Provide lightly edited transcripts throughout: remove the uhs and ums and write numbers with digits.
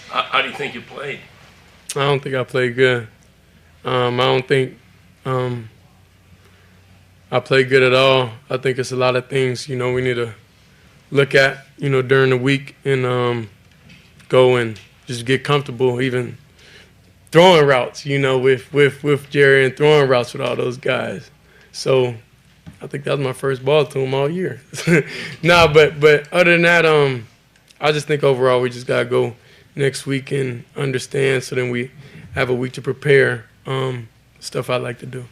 How do you think you played? I don't think I played good. I don't think I played good at all. I think it's a lot of things, we need to look at, during the week and go and just get comfortable even throwing routes, with Jerry and throwing routes with all those guys. So I think that was my first ball to him all year. Nah, but other than that, I just think overall we just gotta go next week and understand, so then we have a week to prepare. Stuff I like to do.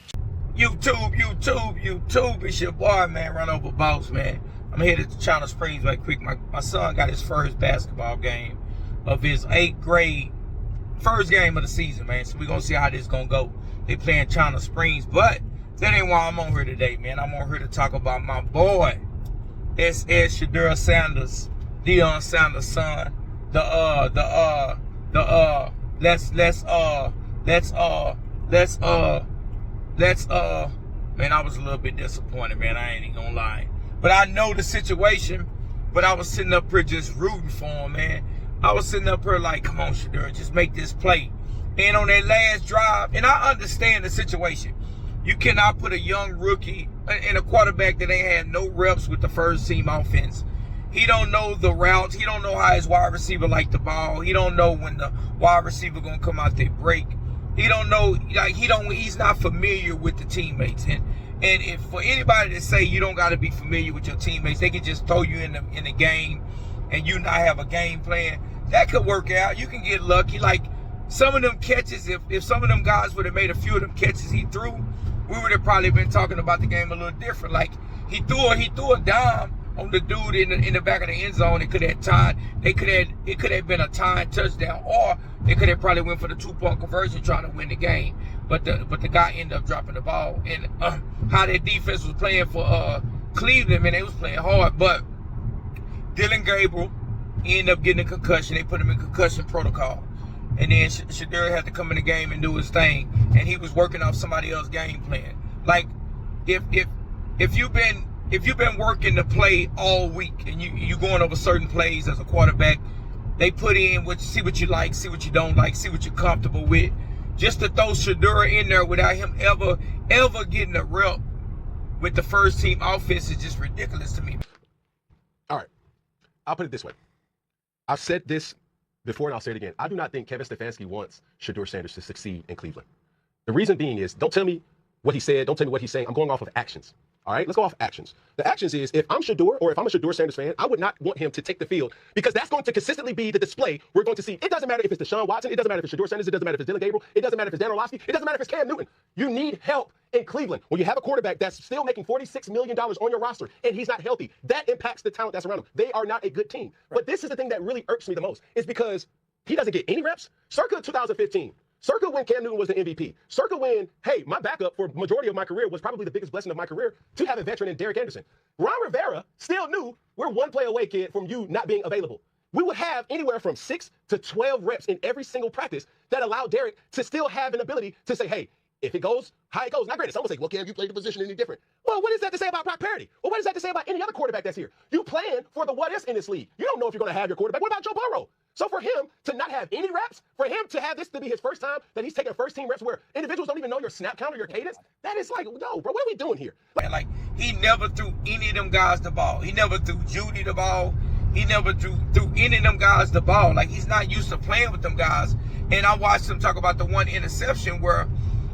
YouTube. It's your boy, man. Run over boss, man. I'm headed to China Springs right quick. My son got his first basketball game of his 8th grade. First game of the season, man. So we're going to see how this going to go. They playing China Springs. But that ain't why I'm on here today, man. I'm on here to talk about my boy, Shedeur Sanders, Deion Sanders' son. Man, I was a little bit disappointed, man. I ain't even gonna lie. But I know the situation, but I was sitting up here just rooting for him, man. I was sitting up here like, come on, Shedeur, just make this play. And on that last drive, and I understand the situation. You cannot put a young rookie and a quarterback that ain't had no reps with the first team offense. He don't know the routes. He don't know how his wide receiver like the ball. He don't know when the wide receiver gonna come out their break. He don't know, like he's not familiar with the teammates. And if for anybody to say you don't got to be familiar with your teammates, they can just throw you in the game and you not have a game plan. That could work out. You can get lucky. Like some of them catches, if some of them guys would have made a few of them catches he threw, we would have probably been talking about the game a little different. Like he threw a dime on the dude in the back of the end zone. It could have been a timed touchdown, or they could have probably went for the 2-point conversion trying to win the game. But the guy ended up dropping the ball. And how their defense was playing for Cleveland, man, they was playing hard. But Dylan Gabriel ended up getting a concussion. They put him in concussion protocol. And then Shedeur had to come in the game and do his thing. And he was working off somebody else's game plan. Like if you've been working the play all week and you going over certain plays as a quarterback, they put in see what you like, see what you don't like, see what you're comfortable with. Just to throw Shedeur in there without him ever getting a rep with the first team offense is just ridiculous to me. All right, I'll put it this way. I've said this before and I'll say it again. I do not think Kevin Stefanski wants Shedeur Sanders to succeed in Cleveland. The reason being is, don't tell me what he said, don't tell me what he's saying. I'm going off of actions. All right, let's go off actions. The actions is, if I'm Shedeur, or if I'm a Shedeur Sanders fan, I would not want him to take the field, because that's going to consistently be the display we're going to see. It doesn't matter if it's Deshaun Watson. It doesn't matter if it's Shedeur Sanders. It doesn't matter if it's Dylan Gabriel. It doesn't matter if it's Dan Orlovsky. It doesn't matter if it's Cam Newton. You need help in Cleveland. When you have a quarterback that's still making $46 million on your roster and he's not healthy, that impacts the talent that's around him. They are not a good team. But this is the thing that really irks me the most, is because he doesn't get any reps. Circa 2015. Circa when Cam Newton was the MVP. Circa when, hey, my backup for majority of my career was probably the biggest blessing of my career to have a veteran in Derek Anderson. Ron Rivera still knew we're one play away, kid, from you not being available. We would have anywhere from 6 to 12 reps in every single practice that allowed Derek to still have an ability to say, hey, if it goes, how it goes. Not granted, someone say, well, Cam, you played the position any different. Well, what is that to say about Brock Purdy? Well, what is that to say about any other quarterback that's here? You plan for the what ifs in this league. You don't know if you're going to have your quarterback. What about Joe Burrow? So for him to not have any reps, for him to have this to be his first time that he's taking first team reps where individuals don't even know your snap count or your cadence, that is like, no, bro, what are we doing here? Like he never threw any of them guys the ball. He never threw Judy the ball. He never threw any of them guys the ball. Like, he's not used to playing with them guys. And I watched him talk about the one interception where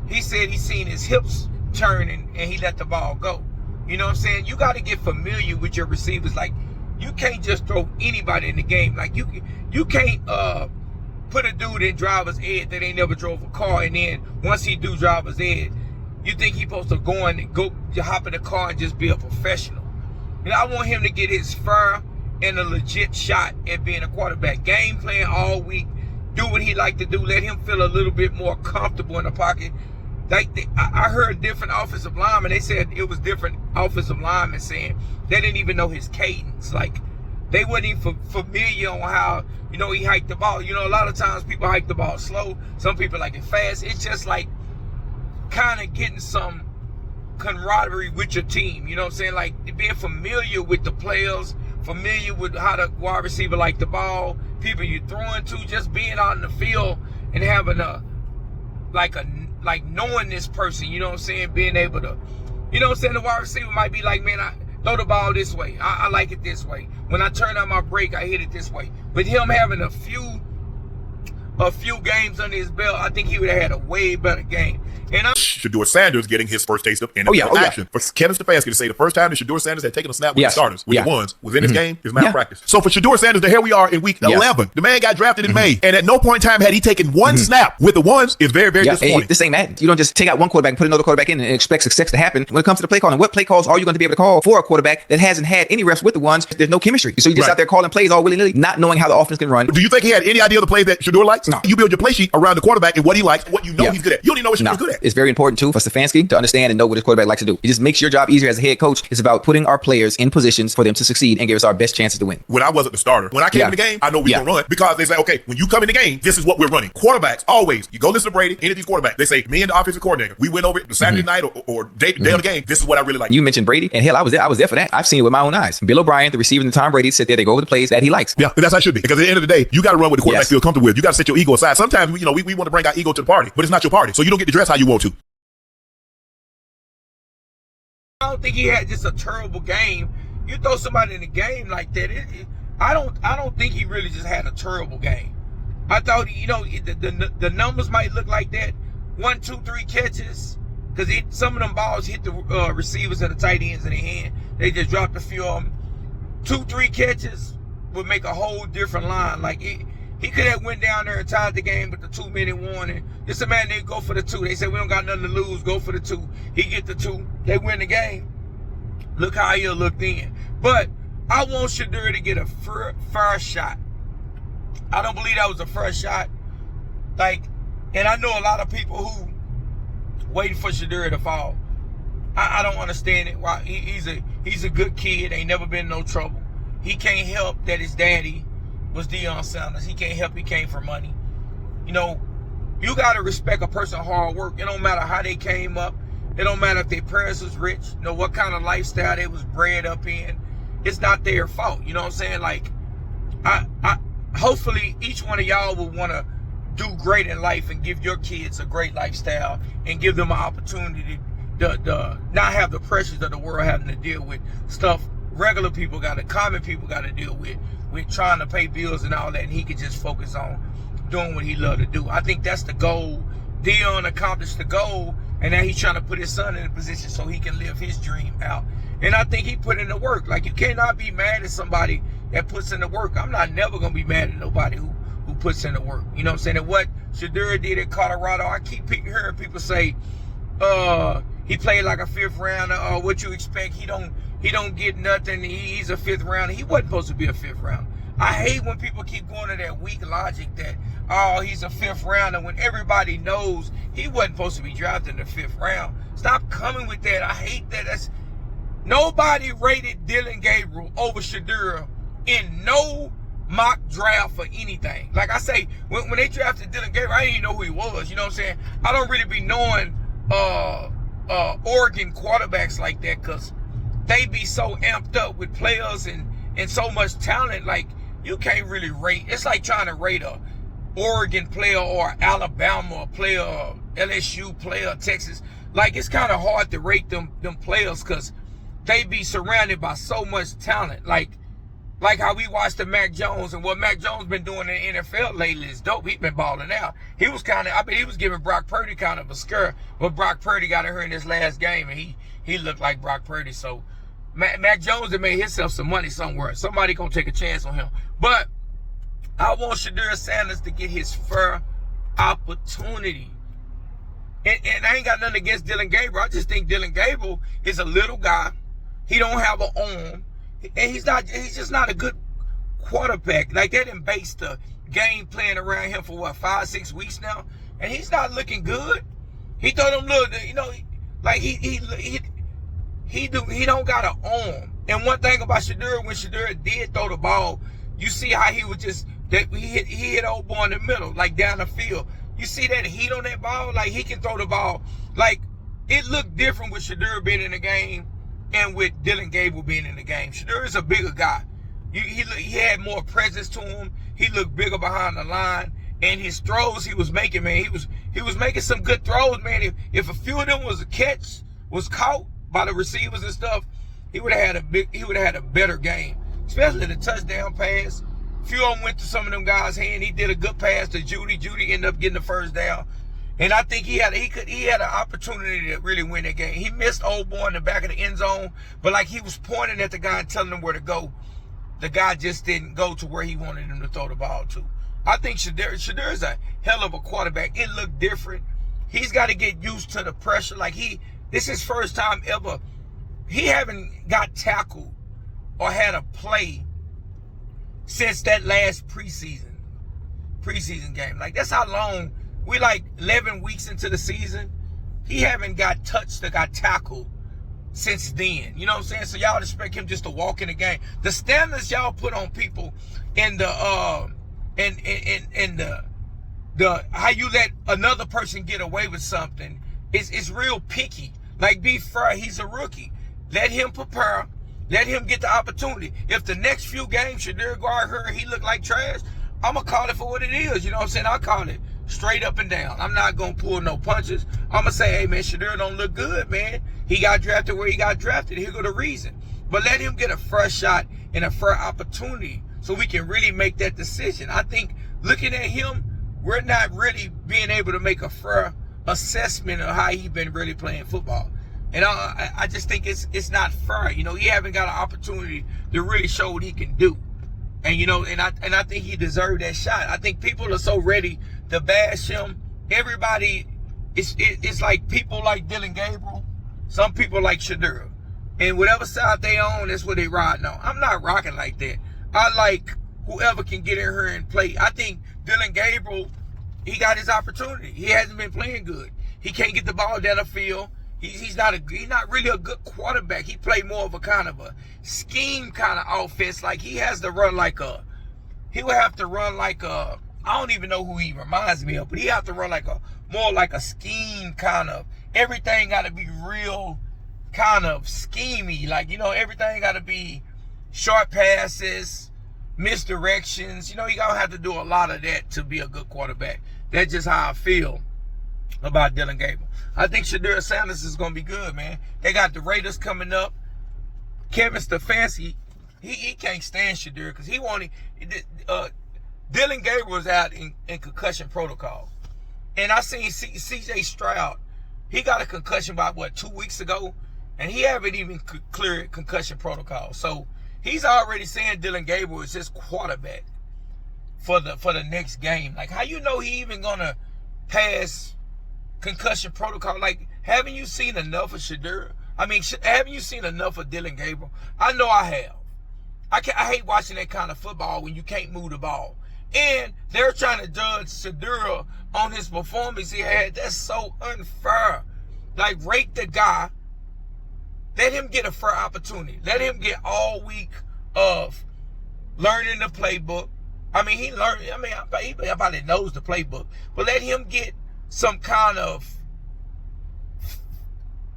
he said he seen his hips turning and he let the ball go. You know what I'm saying? You got to get familiar with your receivers. Like, you can't just throw anybody in the game. Like, you can't put a dude in driver's ed that ain't never drove a car, and then once he do driver's ed, you think he supposed to go hop in the car and just be a professional. You know, I want him to get his fair and a legit shot at being a quarterback. Game plan all week. Do what he like to do. Let him feel a little bit more comfortable in the pocket. I heard different offensive linemen. They said it was different offensive linemen saying they didn't even know his cadence. Like, they wasn't even familiar on how, you know, he hiked the ball. You know, a lot of times people hike the ball slow. Some people like it fast. It's just like kind of getting some camaraderie with your team. You know what I'm saying? Like, being familiar with the players, familiar with how the wide receiver like the ball, people you're throwing to, just being out in the field and having like knowing this person, you know what I'm saying? Being able to, you know what I'm saying? The wide receiver might be like, man, I throw the ball this way. I like it this way. When I turn on my break, I hit it this way. But him having a few games under his belt, I think he would have had a way better game. And Shedeur Sanders getting his first taste of NFL action. For Kevin Stefanski to say the first time that Shedeur Sanders had taken a snap with the starters, with the ones, was in his game, is malpractice. So for Shedeur Sanders, here we are in week 11. The man got drafted in May, and at no point in time had he taken one snap with the ones. Is very, very disappointing. This ain't Madden. You don't just take out one quarterback and put another quarterback in and expect success to happen. When it comes to the play calling, what play calls are you going to be able to call for a quarterback that hasn't had any reps with the ones? There's no chemistry. So you're just out there calling plays all willy-nilly, not knowing how the offense can run. Do you think he had any idea of the plays that Shedeur likes? No. You build your play sheet around the quarterback and what he likes, what you know he's good at. You don't even know what Shedeur's good at. It's very important too for Stefanski to understand and know what his quarterback likes to do. It just makes your job easier as a head coach. It's about putting our players in positions for them to succeed and give us our best chances to win. When I wasn't the starter, when I came in the game, I know we're going to run because they say, okay, when you come in the game, this is what we're running. Quarterbacks, always, you go listen to Brady, any of these quarterbacks, they say, me and the offensive coordinator, we went over it the Saturday night or day of the game. This is what I really like. You mentioned Brady, and hell, I was there for that. I've seen it with my own eyes. Bill O'Brien, the receiver, and Tom Brady sit there, they go over the plays that he likes. Yeah, that's how it should be. Because at the end of the day, you got to run with the quarterback feel comfortable with. You got to set your ego aside. Sometimes, we want to bring our ego to the party, but it's not your party. So you don't get to dress how you want to. I don't think he had just a terrible game. You throw somebody in the game like that, I don't think he really just had a terrible game. I thought, the numbers might look like that. 1, 2, 3 catches, because some of them balls hit the receivers and the tight ends in the hand. They just dropped a few of them. 2, 3 catches would make a whole different line. Like he could have went down there and tied the game with the 2-minute warning. Just imagine they go for the 2. They say, we don't got nothing to lose. Go for the 2. He get the 2. They win the game. Look how he'll look then. But I want Shedeur to get a fair shot. I don't believe that was a fair shot. And I know a lot of people who waiting for Shedeur to fall. I don't understand it. Why he's a good kid. Ain't never been in no trouble. He can't help that his daddy was Deion Sanders. He can't help he came for money. You got to respect a person's hard work. It don't matter how they came up. It don't matter if their parents was rich. What kind of lifestyle they was bred up in. It's not their fault. You know what I'm saying? Hopefully each one of y'all will want to do great in life and give your kids a great lifestyle and give them an opportunity to not have the pressures of the world having to deal with stuff regular people common people got to deal with trying to pay bills and all that, and he could just focus on doing what he loved to do. I think that's the goal. Deion accomplished the goal, and now he's trying to put his son in a position so he can live his dream out. And I think he put in the work. Like, you cannot be mad at somebody that puts in the work. I'm not never going to be mad at nobody who puts in the work. You know what I'm saying? And what Shedeur did at Colorado, I keep hearing people say, he played like a 5th rounder, or what you expect, he don't get nothing, he's a 5th rounder. He wasn't supposed to be a 5th rounder. I hate when people keep going to that weak logic that, he's a 5th rounder, when everybody knows he wasn't supposed to be drafted in the 5th round. Stop coming with that. I hate that. Nobody rated Dillon Gabriel over Shedeur in no mock draft for anything. Like I say, when they drafted Dillon Gabriel, I didn't even know who he was. You know what I'm saying? I don't really be knowing Oregon quarterbacks like that, because they be so amped up with players and so much talent. Like, you can't really rate. It's like trying to rate a Oregon player or Alabama player, LSU player, Texas. Like, it's kind of hard to rate them players, because they be surrounded by so much talent. Like how we watched the Mac Jones, and what Mac Jones been doing in the NFL lately is dope. He been balling out. He was he was giving Brock Purdy kind of a scare, but Brock Purdy got hurt in his last game, and he looked like Brock Purdy. So Mac Jones had made himself some money somewhere. Somebody gonna take a chance on him. But I want Shedeur Sanders to get his fair opportunity. And I ain't got nothing against Dillon Gabriel. I just think Dillon Gabriel is a little guy. He don't have an arm. And he's just not a good quarterback. Like, they done based the game playing around him for 5-6 weeks now, and he's not looking good. He throw them little, like he don't got an arm. And one thing about Shedeur, when Shedeur did throw the ball, you see how he hit old boy in the middle, like down the field. You see that heat on that ball? Like, he can throw the ball. Like, it looked different with Shedeur being in the game and with Dillon Gabriel being in the game. Shedeur is a bigger guy. He had more presence to him. He looked bigger behind the line. And his throws he was making, man, he was making some good throws, man. If a few of them was caught by the receivers and stuff, he would have had a better game. Especially the touchdown pass. A few of them went to some of them guys' hand. He did a good pass to Judy. Judy ended up getting the first down. And I think he had an opportunity to really win that game. He missed old boy in the back of the end zone, but like he was pointing at the guy and telling him where to go. The guy just didn't go to where he wanted him to throw the ball to. I think Shedeur is a hell of a quarterback. It looked different. He's got to get used to the pressure. Like this is his first time ever. He haven't got tackled or had a play since that last preseason game. Like that's how long. We like 11 weeks into the season. He haven't got touched or got tackled since then. You know what I'm saying? So y'all expect him just to walk in the game. The standards y'all put on people in the how you let another person get away with something is real picky. Like be fair, he's a rookie. Let him prepare. Let him get the opportunity. If the next few games Shedeur go out here and he look like trash, I'm gonna call it for what it is. You know what I'm saying? I'll call it straight up and down. I'm not gonna pull no punches. I'm gonna say, hey man, Shedeur don't look good, man. He got drafted where he got drafted. Here go the reason. But let him get a fresh shot and a fair opportunity so we can really make that decision. I think looking at him, we're not really being able to make a fair assessment of how he been really playing football. And I just think it's not fair. You know, he haven't got an opportunity to really show what he can do. And you know, and I think he deserved that shot. I think people are so ready to bash him. Everybody, it's like people like Dylan Gabriel. Some people like Shedeur. And whatever side they on, that's what they riding on. I'm not rocking like that. I like whoever can get in here and play. I think Dylan Gabriel, he got his opportunity. He hasn't been playing good. He can't get the ball down the field. He's not really a good quarterback. He played more of a kind of a scheme kind of offense. Like he has to run like he would have to run like I don't even know who he reminds me of, but he have to run like more like a scheme kind of. Everything got to be real kind of schemey. Like, you know, everything got to be short passes, misdirections. You know, you got to have to do a lot of that to be a good quarterback. That's just how I feel about Dylan Gabriel. I think Shedeur Sanders is going to be good, man. They got the Raiders coming up. Kevin Stefanski, he can't stand Shedeur because he wanted Dylan Gabriel was out in concussion protocol. And I seen C.J. Stroud. He got a concussion about, 2 weeks ago? And he haven't even cleared concussion protocol. So he's already saying Dylan Gabriel is his quarterback for the next game. Like, how you know he even going to pass concussion protocol? Like, haven't you seen enough of Shedeur? I mean, haven't you seen enough of Dylan Gabriel? I know I have. I hate watching that kind of football when you can't move the ball. And they're trying to judge Shedeur on his performance he had. That's so unfair. Like, rate the guy. Let him get a fair opportunity. Let him get all week of learning the playbook. I mean, he probably knows the playbook. But let him get some kind of,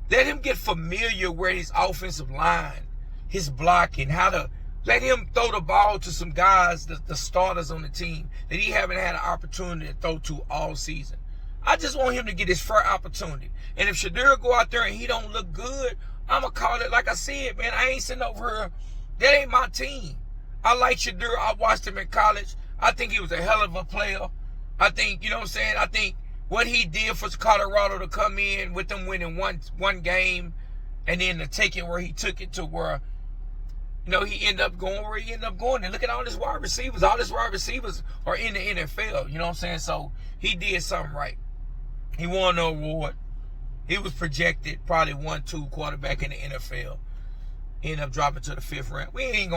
let him get familiar with his offensive line, his blocking, how to, let him throw the ball to some guys, the starters on the team that he haven't had an opportunity to throw to all season. I just want him to get his fair opportunity. And if Shedeur go out there and he don't look good, I'm going to call it like I said, man. I ain't sitting over here. That ain't my team. I like Shedeur. I watched him in college. I think he was a hell of a player. I think, you know what I'm saying? I think what he did for Colorado to come in with them winning one game and then to take it where he took it to where, you know, he ended up going where he ended up going. And look at all his wide receivers. All his wide receivers are in the NFL. You know what I'm saying? So he did something right. He won the award. He was projected probably 1-2 quarterback in the NFL. Ended up dropping to the 5th round. I ain't even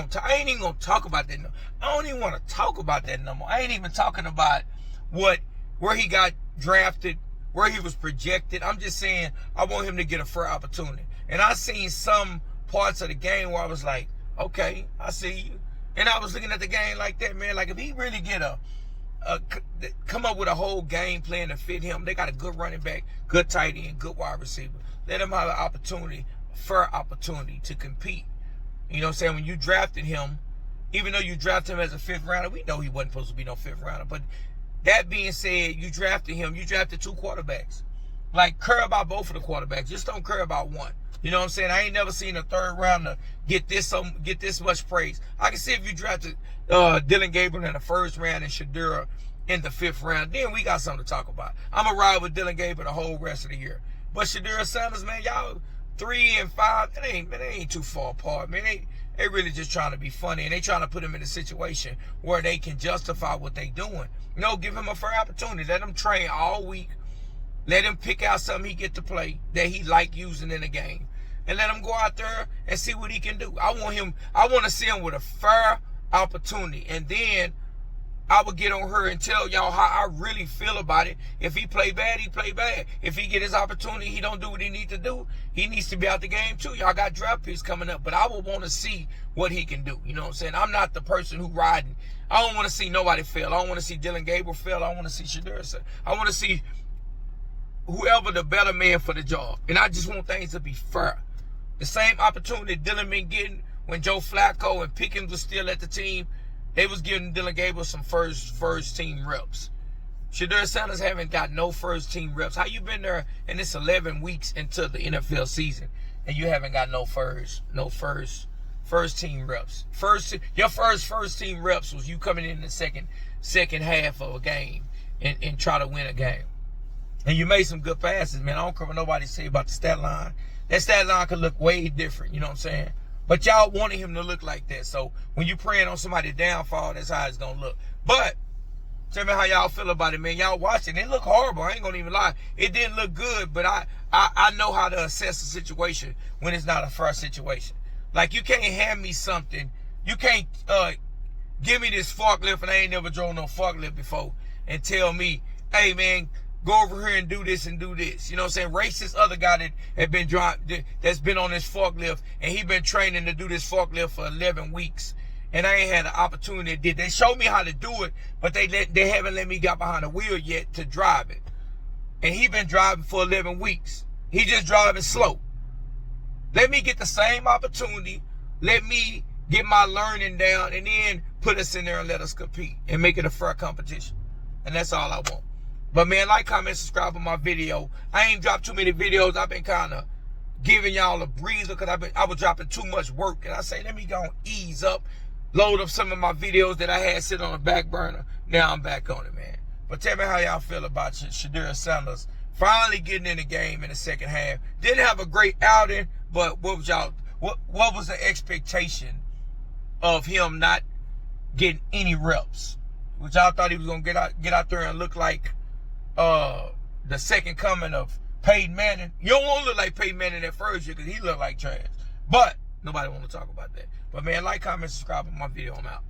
gonna talk about that. I don't even want to talk about that no more. I ain't even talking about where he got drafted, where he was projected. I'm just saying I want him to get a fair opportunity. And I seen some parts of the game where I was like, okay, I see you. And I was looking at the game like that, man. Like, if he really get come up with a whole game plan to fit him, they got a good running back, good tight end, good wide receiver. Let him have an opportunity, fair opportunity to compete. You know what I'm saying? When you drafted him, even though you drafted him as a 5th rounder, we know he wasn't supposed to be no 5th rounder. But that being said, you drafted him. You drafted 2 quarterbacks. Like, care about both of the quarterbacks. Just don't care about one. You know what I'm saying? I ain't never seen a 3rd rounder get this much praise. I can see if you drafted Dylan Gabriel in the 1st round and Shedeur in the 5th round, then we got something to talk about. I'm going to ride with Dylan Gabriel the whole rest of the year. But Shedeur Sanders, man, y'all 3 and 5, it ain't too far apart, man. They really just trying to be funny, and they trying to put him in a situation where they can justify what they doing. Give him a fair opportunity. Let him train all week. Let him pick out something he get to play that he like using in the game. And let him go out there and see what he can do. I want to see him with a fair opportunity. And then I would get on her and tell y'all how I really feel about it. If he play bad, he play bad. If he get his opportunity, he don't do what he need to do. He needs to be out the game too. Y'all got draft picks coming up. But I would want to see what he can do. You know what I'm saying? I'm not the person who riding. I don't want to see nobody fail. I don't want to see Dylan Gabriel fail. I want to see Shedeur. I want to see whoever the better man for the job. And I just want things to be fair. The same opportunity Dylan been getting when Joe Flacco and Pickens was still at the team, they was giving Dylan Gabriel some first team reps. Shedeur Sanders haven't got no first team reps. How you been there and it's 11 weeks into the NFL season and you haven't got no first team reps? Your first team reps was you coming in the second half of a game and try to win a game. And you made some good passes, man. I don't care what nobody say about the stat line. That stat line could look way different, you know what I'm saying? But y'all wanted him to look like that. So when you praying on somebody's downfall, that's how it's going to look. But tell me how y'all feel about it, man. Y'all watching. It look horrible. I ain't going to even lie. It didn't look good, but I know how to assess a situation when it's not a fair situation. Like, you can't hand me something. You can't give me this forklift, and I ain't never drove no forklift before, and tell me, hey, man, go over here and do this and do this. You know what I'm saying? Racist other guy that had been that's been on this forklift, and he been training to do this forklift for 11 weeks. And I ain't had an opportunity. They showed me how to do it, but they haven't let me get behind the wheel yet to drive it. And he been driving for 11 weeks. He just driving slow. Let me get the same opportunity. Let me get my learning down, and then put us in there and let us compete and make it a fair competition. And that's all I want. But man, like, comment, subscribe on my video. I ain't dropped too many videos. I've been kind of giving y'all a breather because I was dropping too much work. And I say, let me go and ease up, load up some of my videos that I had sit on the back burner. Now I'm back on it, man. But tell me how y'all feel about Shedeur Sanders finally getting in the game in the second half. Didn't have a great outing, but what was the expectation of him not getting any reps? Which y'all thought he was gonna get out there and look like the second coming of Peyton Manning. You don't want to look like Peyton Manning that first year because he looked like trash. But nobody want to talk about that. But man, like, comment, subscribe on my video. I'm out.